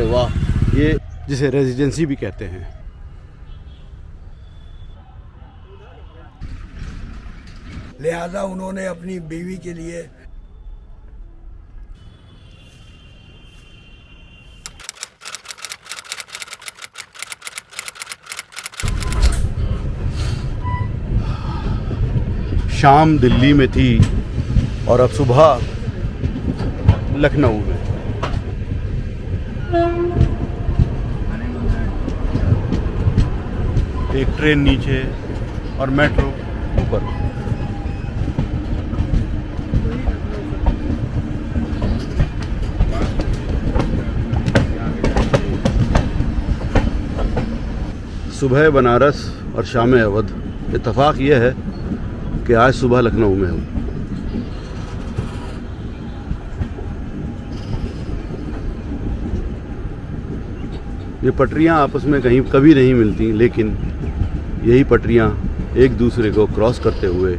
वाह, ये जिसे रेजिडेंसी भी कहते हैं। लिहाजा उन्होंने अपनी बीवी के लिए शाम दिल्ली में थी और अब सुबह लखनऊ में। एक ट्रेन नीचे और मेट्रो ऊपर। सुबह बनारस और शाम अवध। इत्तेफाक यह है कि आज सुबह लखनऊ में हूँ। ये पटरियाँ आपस में कहीं कभी नहीं मिलती, लेकिन यही पटरियाँ एक दूसरे को क्रॉस करते हुए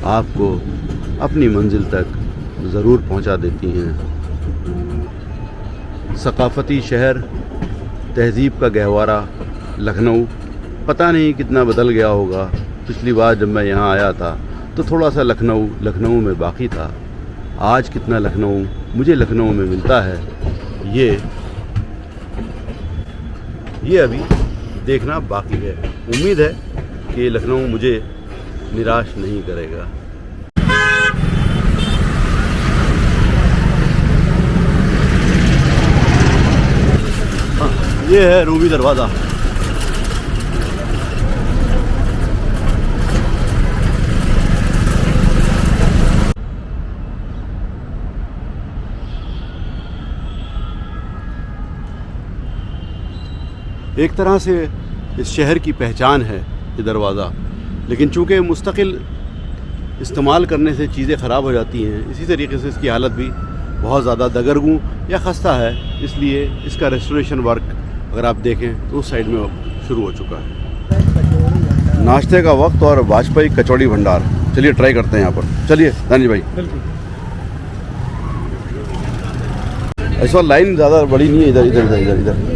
आपको अपनी मंजिल तक ज़रूर पहुंचा देती हैं। सकाफ़ती शहर, तहज़ीब का गहवारा लखनऊ पता नहीं कितना बदल गया होगा। पिछली बार जब मैं यहाँ आया था तो थोड़ा सा लखनऊ में बाकी था। आज कितना लखनऊ मुझे लखनऊ में मिलता है, ये अभी देखना बाकी है। उम्मीद है कि लखनऊ मुझे निराश नहीं करेगा। हाँ, ये है रूबी दरवाज़ा। एक तरह से इस शहर की पहचान है ये दरवाज़ा, लेकिन चूँकि मुस्तकिल इस्तेमाल करने से चीज़ें ख़राब हो जाती हैं, इसी तरीके से इसकी हालत भी बहुत ज़्यादा दगरगूं या ख़स्ता है। इसलिए इसका रेस्टोरेशन वर्क अगर आप देखें तो उस साइड में शुरू हो चुका है। नाश्ते का वक्त और वाजपेयी कचौड़ी भंडार, चलिए ट्राई करते हैं यहाँ पर। चलिए दानिश भाई। इस बार लाइन ज़्यादा बड़ी नहीं है, इधर इधर इधर इधर इधर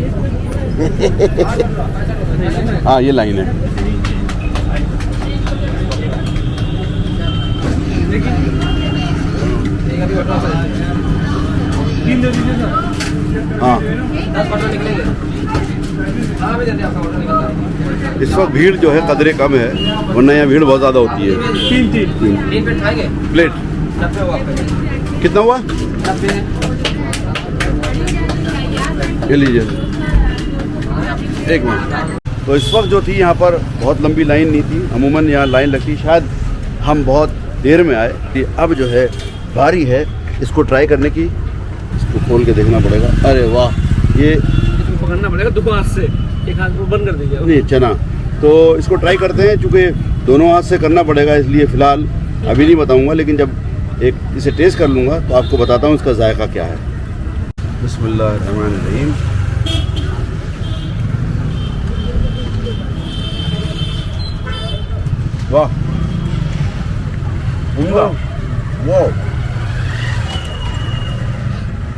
हाँ, ये लाइन है। हाँ, इस वक्त भीड़ जो है कदरे कम है, वरना यहाँ भीड़ बहुत ज़्यादा होती है। तीन प्लेट कितना हुआ? ये लीजिए एक मिनट। तो इस वक्त जो थी यहाँ पर बहुत लंबी लाइन नहीं थी। अमूमन यहाँ लाइन लगती, शायद हम बहुत देर में आए कि अब जो है बारी है इसको ट्राई करने की। इसको खोल के देखना पड़ेगा। अरे वाह, ये पकड़ना पड़ेगा दो हाथ से, एक हाथ को बंद कर दीजिए। नहीं चना, तो इसको ट्राई करते हैं। चूँकि दोनों हाथ से करना पड़ेगा, इसलिए फ़िलहाल अभी नहीं बताऊँगा, लेकिन जब एक इसे टेस्ट कर लूँगा तो आपको बताता हूँ इसका जायका क्या है। बिस्मिल्लाहिर्रहमानिर्रहीम। वाह, वाह,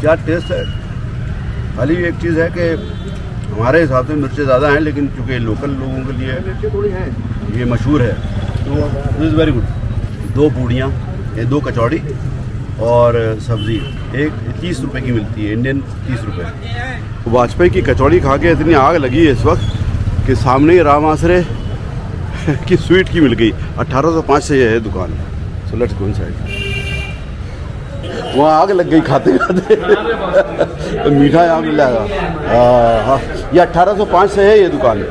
क्या टेस्ट है। खाली एक चीज़ है कि हमारे हिसाब से मिर्चें ज़्यादा हैं, लेकिन चूँकि लोकल लोगों के लिए ये मशहूर है तो दिस इज़ वेरी गुड। 2 पूड़ियाँ, 2 कचौड़ी और सब्ज़ी एक 30 रुपए की मिलती है, इंडियन 30 रुपए। वाजपेयी की कचौड़ी खा के इतनी आग लगी है इस वक्त कि सामने ही राम आसरे की स्वीट की मिल गई। 1805 से ये है दुकान। So let's go inside. वहाँ आग लग गई खाते खाते तो मीठा यहाँ मिल जाएगा। हाँ, ये 1805 से है ये दुकान।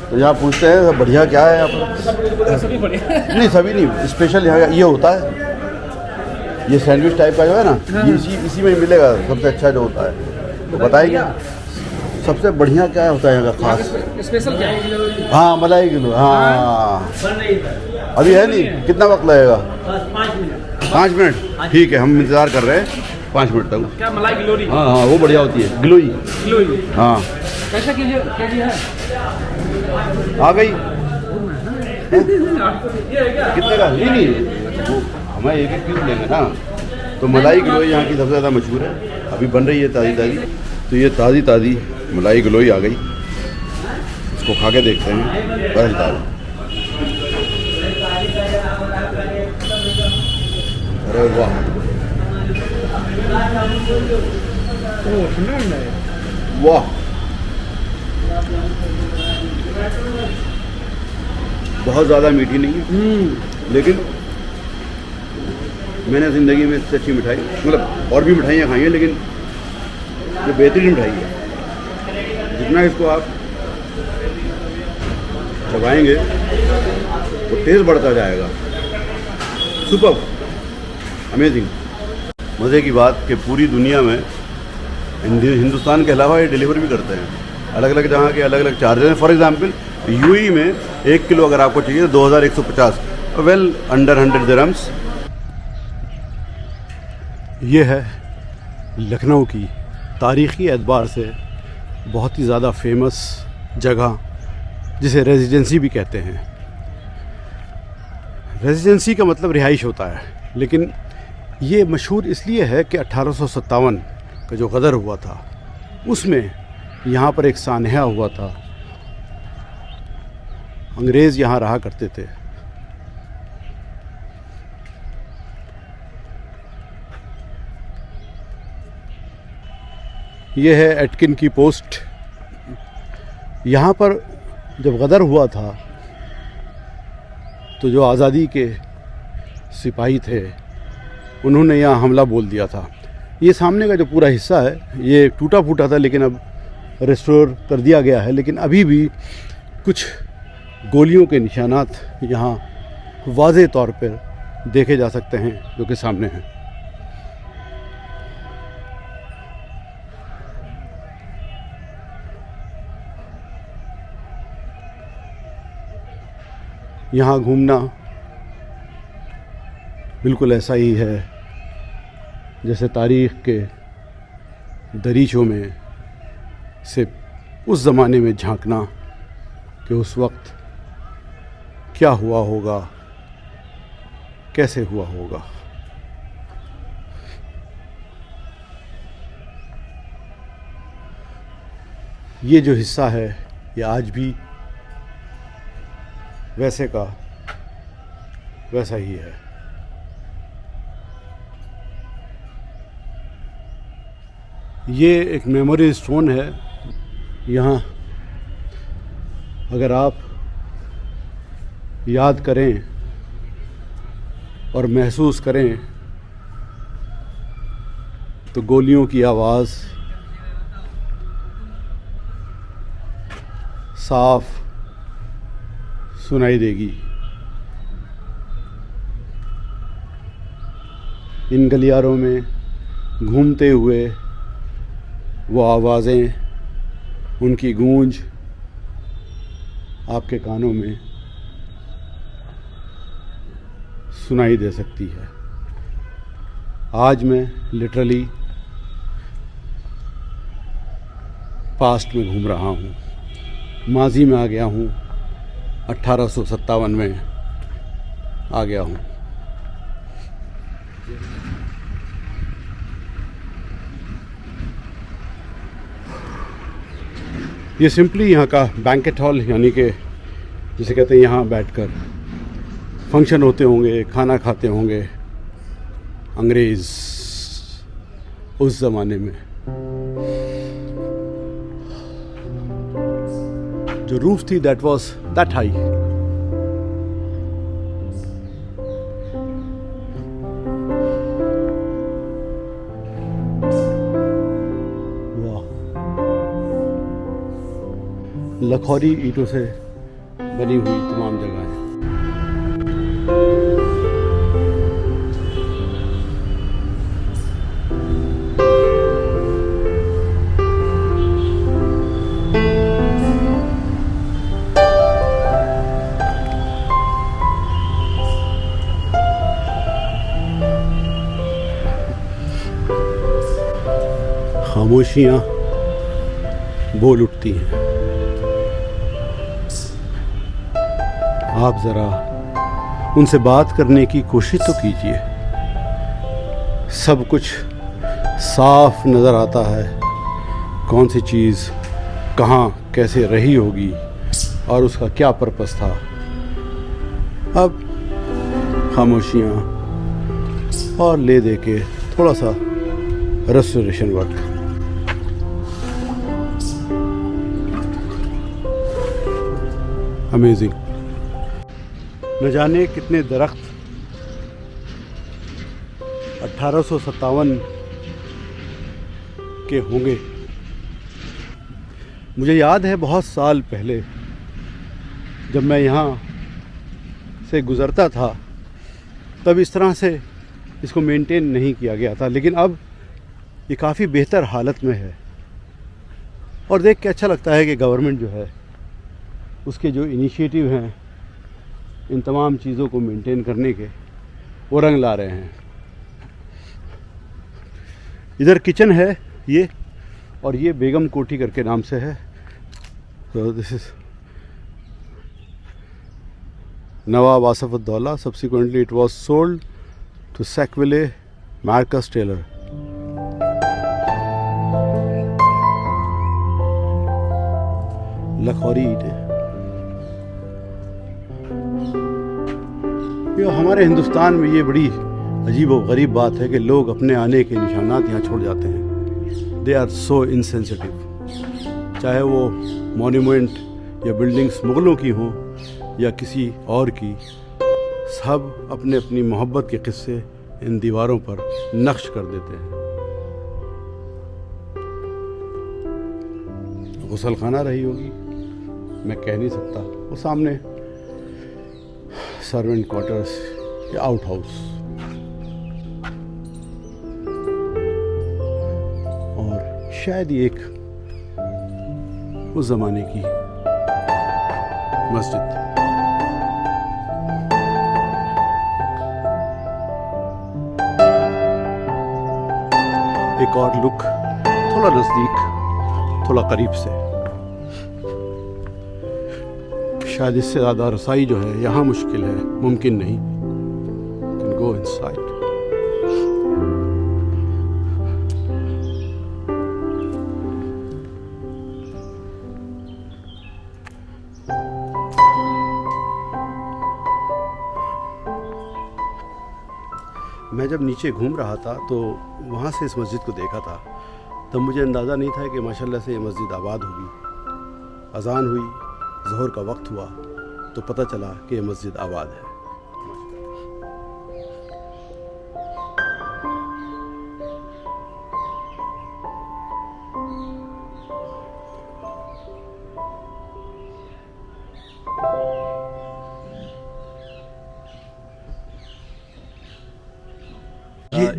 तो यहाँ पूछते हैं सब बढ़िया क्या है यहाँ पर? सभी बढ़िया नहीं, सभी नहीं, स्पेशल यहाँ ये होता है। ये सैंडविच टाइप का जो है ना, ये इसी में मिलेगा सबसे अच्छा जो होता है। तो बताइए सबसे बढ़िया क्या होता है यहाँ का खास? स्पेशल क्या है? हाँ, मलाई किलो। हाँ, अभी है नहीं, कितना वक्त लगेगा? 5 मिनट। ठीक है, हम इंतज़ार कर रहे हैं 5 मिनट तक। क्या मलाई गिलोरी? हाँ हाँ, वो बढ़िया होती है, गिलोई। हाँ, कैसा केजी है? आ गई। ये है क्या? कितने का? नहीं, वो हमें एक पीस लेंगे ना। तो मलाई गिलोई यहाँ की सबसे ज़्यादा मशहूर है, अभी बन रही है ताज़ी ताज़ी। तो ये ताज़ी ताज़ी मलाई गलोई आ गई, इसको खा के देखते हैं। बड़ा ताज़ा, अरे वाह, वाह, बहुत ज़्यादा मीठी नहीं है, लेकिन मैंने ज़िंदगी में इससे अच्छी मिठाई, मतलब और भी मिठाइयाँ खाई हैं, लेकिन ये बेहतरीन मिठाई है। जितना इसको आप चबाएंगे तो टेस्ट बढ़ता जाएगा। Super, amazing. मज़े की बात कि पूरी दुनिया में हिंदुस्तान के अलावा ये डिलीवर भी करते हैं। अलग अलग जहाँ के अलग अलग चार्जेस हैं। फॉर एग्जांपल यूएई में 1 किलो अगर आपको चाहिए तो 2150, वेल अंडर 100 दिरहम्स। ये है लखनऊ की तारीख़ी एतबार से बहुत ही ज़्यादा फेमस जगह, जिसे रेजिडेंसी भी कहते हैं। रेजिडेंसी का मतलब रिहाइश होता है, लेकिन ये मशहूर इसलिए है कि 1857 का जो गदर हुआ था उसमें यहाँ पर एक सानहा हुआ था। अंग्रेज़ यहाँ रहा करते थे। ये है एटकिन की पोस्ट। यहाँ पर जब गदर हुआ था तो जो आज़ादी के सिपाही थे उन्होंने यहाँ हमला बोल दिया था। ये सामने का जो पूरा हिस्सा है ये टूटा फूटा था, लेकिन अब रेस्टोर कर दिया गया है। लेकिन अभी भी कुछ गोलियों के निशानात यहाँ वाज़े तौर पर देखे जा सकते हैं, जो कि सामने हैं। यहाँ घूमना बिल्कुल ऐसा ही है जैसे तारीख़ के दरीचों में से उस ज़माने में झांकना कि उस वक्त क्या हुआ होगा, कैसे हुआ होगा। ये जो हिस्सा है ये आज भी वैसे का वैसा ही है। ये एक मेमोरी स्टोन है। यहाँ अगर आप याद करें और महसूस करें तो गोलियों की आवाज़ साफ सुनाई देगी। इन गलियारों में घूमते हुए वो आवाज़ें, उनकी गूंज आपके कानों में सुनाई दे सकती है। आज मैं लिटरली पास्ट में घूम रहा हूँ, माजी में आ गया हूँ, 1857 में आ गया हूँ। ये सिंपली यहाँ का बैंकेट हॉल, यानी कि जिसे कहते हैं यहाँ बैठकर फंक्शन होते होंगे, खाना खाते होंगे अंग्रेज़ उस ज़माने में। जो रूफ थी दैट वाज दैट हाई। वाह, लखौरी ईंटों से बनी हुई तमाम जगहें। खामोशियाँ बोल उठती हैं। आप ज़रा उनसे बात करने की कोशिश तो कीजिए। सब कुछ साफ नज़र आता है, कौन सी चीज़ कहाँ कैसे रही होगी और उसका क्या पर्पस था। अब खामोशियाँ और ले दे के थोड़ा सा रेस्टोरेशन वर्क। अमेजिंग। न जाने कितने दरख्त 1857 के होंगे। मुझे याद है बहुत साल पहले जब मैं यहाँ से गुज़रता था तब इस तरह से इसको मेंटेन नहीं किया गया था, लेकिन अब ये काफ़ी बेहतर हालत में है और देख के अच्छा लगता है कि गवर्नमेंट जो है उसके जो इनिशिएटिव हैं इन तमाम चीज़ों को मेंटेन करने के वो रंग ला रहे हैं। इधर किचन है ये, और ये बेगम कोठी करके नाम से है। तो this is Nawab Asaf-ud-Daula. Subsequently it was sold to Sackville Marcus Taylor. लखौरी ईंटें। ये हमारे हिंदुस्तान में ये बड़ी अजीब व गरीब बात है कि लोग अपने आने के निशानात यहाँ छोड़ जाते हैं। They are so insensitive. चाहे वो मॉन्यूमेंट या बिल्डिंग्स मुग़लों की हों या किसी और की, सब अपने अपनी मोहब्बत के किस्से इन दीवारों पर नक्श कर देते हैं। गुसल खाना रही होगी, मैं कह नहीं सकता। वो सामने सर्वेंट क्वार्टर्स या आउट हाउस, और शायद ये एक उस ज़माने की मस्जिद। एक और लुक, थोड़ा नज़दीक, थोड़ा करीब से। शायद इससे ज़्यादा रसाई जो है यहाँ मुश्किल है, मुमकिन नहीं। Can go inside. मैं जब नीचे घूम रहा था तो वहाँ से इस मस्जिद को देखा था, तब मुझे अंदाज़ा नहीं था कि माशाल्लाह से ये मस्जिद आबाद होगी। अज़ान हुई, ज़ोहर का वक्त हुआ तो पता चला कि ये मस्जिद आबाद है।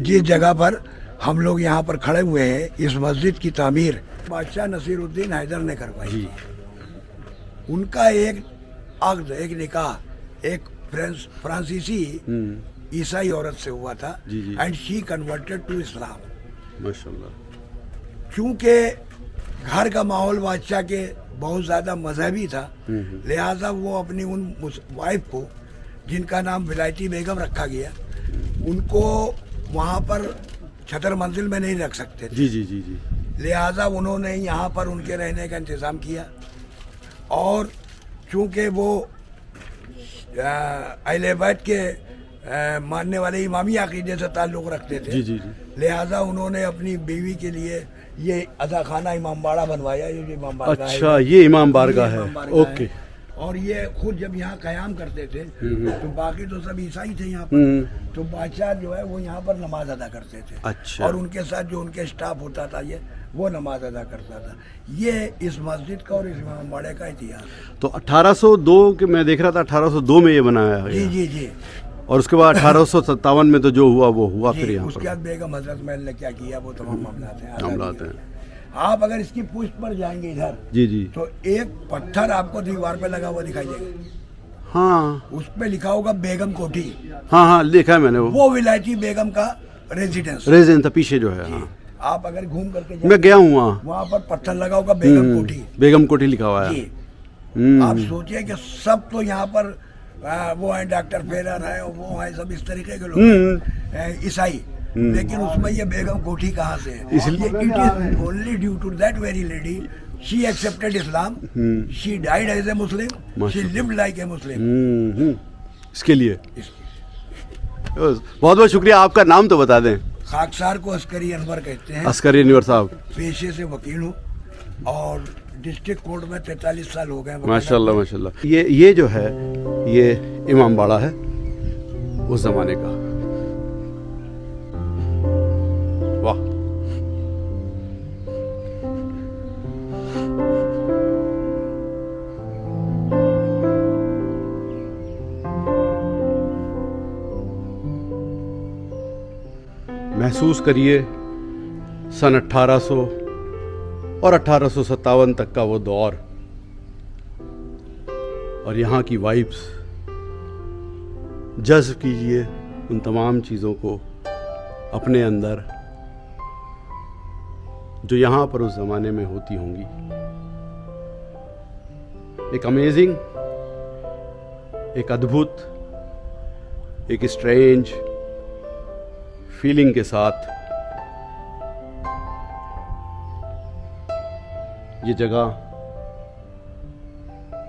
जिस जगह पर हम लोग यहाँ पर खड़े हुए हैं, इस मस्जिद की तामीर बादशाह नसीरुद्दीन हैदर ने करवाई थी। उनका एक अक़्द, एक निकाह एक फ्रांसीसी ईसाई औरत से हुआ था, and she converted to Islam. माशाल्लाह। क्योंकि घर का माहौल बादशाह के बहुत ज़्यादा मजहबी था, लिहाजा वो अपनी उन वाइफ को, जिनका नाम विलायती बेगम रखा गया, उनको वहाँ पर छतर मंजिल में नहीं रख सकते थे। जी जी जी जी। लिहाजा उन्होंने यहाँ पर उनके रहने का इंतज़ाम किया, और चूँकि वो अहले बैत के मानने वाले इमामी अक़ीदे से ताल्लुक़ रखते थे, जी जी जी। लिहाजा उन्होंने अपनी बीवी के लिए ये अदा खाना इमाम बाड़ा बनवाया। ये इमाम बारगाह है। अच्छा, ये इमाम बारगाह है। ओके। और ये खुद जब यहाँ क़याम करते थे तो बाकी तो सब ईसाई थे यहाँ पर, तो बादशाह जो है वो यहाँ पर नमाज अदा करते थे। अच्छा। और उनके साथ जो उनके स्टाफ होता था ये वो नमाज अदा करता था। ये इस मस्जिद का और इस इमाम बाड़े का इतिहास। तो 1802 के मैं देख रहा था, 1802 में ये बनाया है। जी जी जी। और उसके बाद 1857 में तो जो हुआ वो हुआ। फिर यहाँ उसके बाद बेगम हजरत महल ने क्या किया वो तमाम मामलात हैं। हैं। आप अगर इसकी पुष्ट पर जाएंगे इधर, जी जी, तो एक पत्थर आपको दीवार पे लगा हुआ दिखाई देगा। हाँ, उस पे लिखा होगा बेगम कोठी। हाँ हाँ, देखा है मैंने वो विलायती बेगम का रेजिडेंस था पीछे जो है। हाँ, आप अगर घूम करके मैं गया हूँ वहाँ पर पत्थर लगा होगा बेगम कोठी। बेगम कोठी लिखा हुआ है। आप सोचिए कि सब तो यहाँ पर वो है डॉक्टर फेरर है, वो है सब इस तरीके के लोग ईसाई, लेकिन उसमें ये बेगम कोठी कहाँ से है? इसलिए- it is only due to that very lady, she accepted Islam, she died as a Muslim, she माशाल्लाह। Lived like a Muslim. इसके लिए बहुत बहुत शुक्रिया। आपका नाम तो बता दें। खाकसार को अस्करी अनवर कहते हैं। अस्करी अनवर साहब, पेशे से वकील हूँ और डिस्ट्रिक्ट कोर्ट में 43 साल हो गए। माशाल्लाह माशाल्लाह। ये जो है ये इमाम बाड़ा है उस जमाने का। वाह, महसूस करिए सन 1800 और 1857 तक का वो दौर और यहाँ की वाइब्स। जज्ब कीजिए उन तमाम चीज़ों को अपने अंदर जो यहाँ पर उस ज़माने में होती होंगी। एक अमेजिंग, एक अद्भुत, एक स्ट्रेंज फीलिंग के साथ ये जगह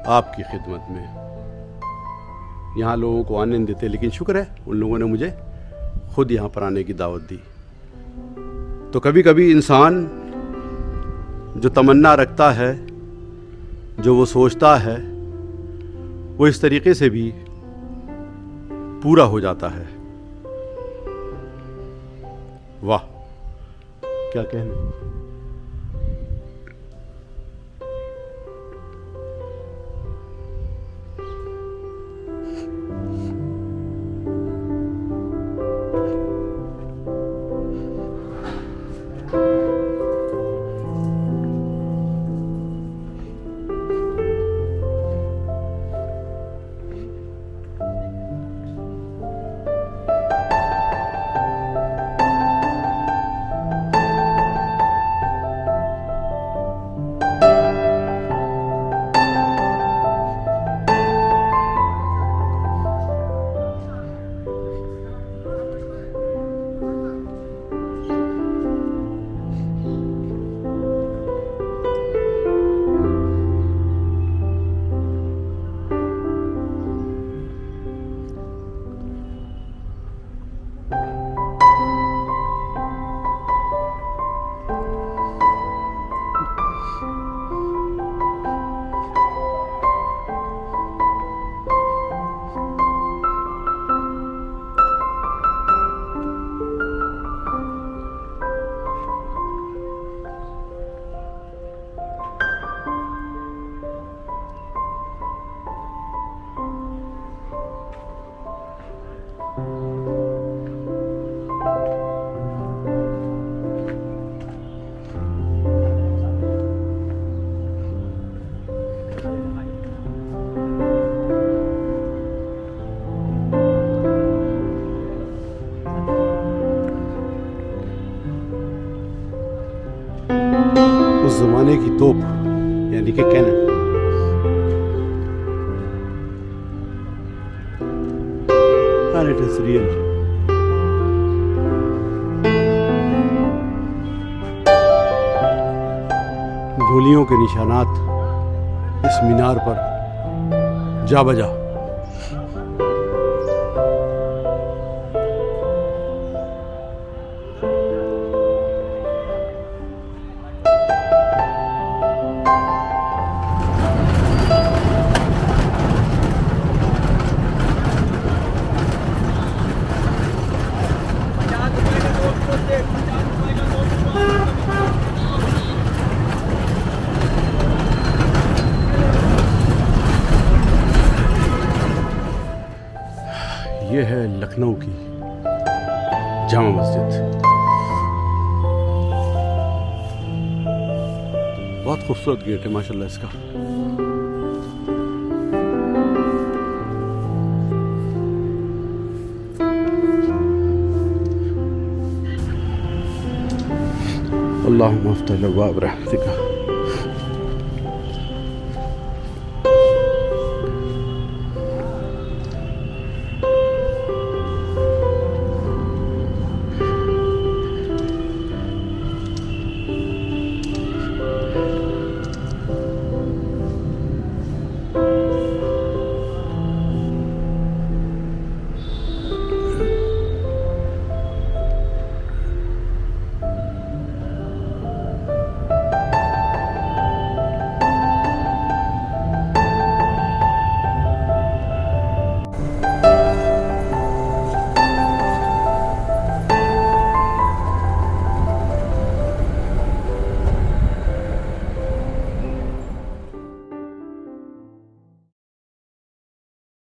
आपकी खिदमत में। यहाँ लोगों को आने नहीं देते, लेकिन शुक्र है उन लोगों ने मुझे खुद यहाँ पर आने की दावत दी। तो कभी कभी इंसान जो तमन्ना रखता है, जो वो सोचता है, वो इस तरीके से भी पूरा हो जाता है। वाह, क्या कहना। उस जमाने की तोप यानी कि cannon. And it is real. गोलियों के निशानात इस मीनार पर जा बजा। ये है लखनऊ की जामा मस्जिद। बहुत खूबसूरत गेट है माशाल्लाह इसका। अल्लाहुम्मा अफ्तह अब्वाब रहमतिका।